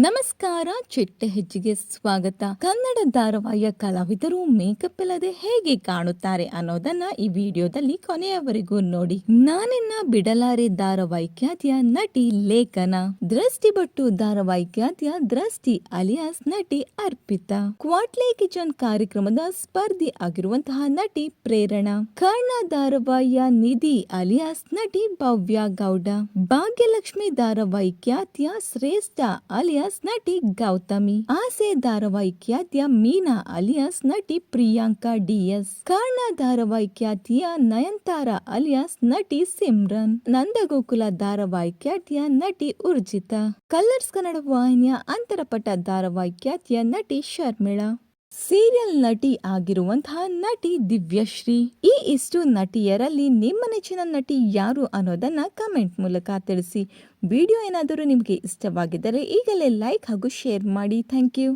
ನಮಸ್ಕಾರ, ಚಿಟ್ಟೆ ಹೆಜ್ಜೆಗೆ ಸ್ವಾಗತ. ಕನ್ನಡ ಧಾರಾವಾಹಿಯ ಕಲಾವಿದರು ಮೇಕಪ್ ಇಲ್ಲದೆ ಹೇಗೆ ಕಾಣುತ್ತಾರೆ ಅನ್ನೋದನ್ನ ಈ ವಿಡಿಯೋದಲ್ಲಿ ಕೊನೆಯವರೆಗೂ ನೋಡಿ. ನಾನಿನ್ನ ಬಿಡಲಾರೆ ಧಾರಾವಾಹಿ ಖ್ಯಾತಿಯ ನಟಿ ಲೇಖನ, ದೃಷ್ಟಿ ಬಟ್ಟು ಧಾರಾವಾಹಿ ಖ್ಯಾತಿಯ ದೃಷ್ಟಿ ಅಲಿಯಾಸ್ ನಟಿ ಅರ್ಪಿತಾ, ಕ್ವಾಟ್ಲೆ ಕಿಚನ್ ಕಾರ್ಯಕ್ರಮದ ಸ್ಪರ್ಧಿ ಆಗಿರುವಂತಹ ನಟಿ ಪ್ರೇರಣಾ, ಕರ್ಣ ಧಾರಾವಾಹಿಯ ನಿಧಿ ಅಲಿಯಾಸ್ ನಟಿ ಭವ್ಯ ಗೌಡ, ಭಾಗ್ಯಲಕ್ಷ್ಮಿ ಧಾರಾವಾಹಿ ಖ್ಯಾತಿಯ ಶ್ರೇಷ್ಠ ಅಲಿಯಾಸ್ ನಟಿ ಗೌತಮಿ, ಆಸೆ ಧಾರಾವಾಹಿ ಖ್ಯಾತಿಯ ಮೀನಾ ಅಲಿಯಾಸ್ ನಟಿ ಪ್ರಿಯಾಂಕಾ ಡಿಎಸ್, ಕರ್ಣ ಧಾರಾವಾಹಿ ಖ್ಯಾತಿಯ ನಯನತಾರ ಅಲಿಯಾಸ್ ನಟಿ ಸಿಮ್ರನ್, ನಂದಗೋಕುಲ ಧಾರಾವಾಹಿ ಖ್ಯಾತಿಯ ನಟಿ ಉರ್ಜಿತಾ, ಕಲರ್ಸ್ ಕನ್ನಡ ವಾಹಿನಿಯ ಅಂತರಪಟ ಧಾರಾವಾಹಿ ಖ್ಯಾತಿಯ ನಟಿ ಶರ್ಮಿಳಾ, ಸೀರಿಯಲ್ ನಟಿ ಆಗಿರುವಂತಹ ನಟಿ ದಿವ್ಯಶ್ರೀ. ಇಷ್ಟು ನಟಿಯರಲ್ಲಿ ನಿಮ್ಮ ನೆಚ್ಚಿನ ನಟಿ ಯಾರು ಅನ್ನೋದನ್ನ ಕಮೆಂಟ್ ಮೂಲಕ ತಿಳಿಸಿ. ವಿಡಿಯೋ ಏನಾದರೂ ನಿಮಗೆ ಇಷ್ಟವಾಗಿದ್ದರೆ ಈಗಲೇ ಲೈಕ್ ಹಾಗೂ ಶೇರ್ ಮಾಡಿ. Thank you.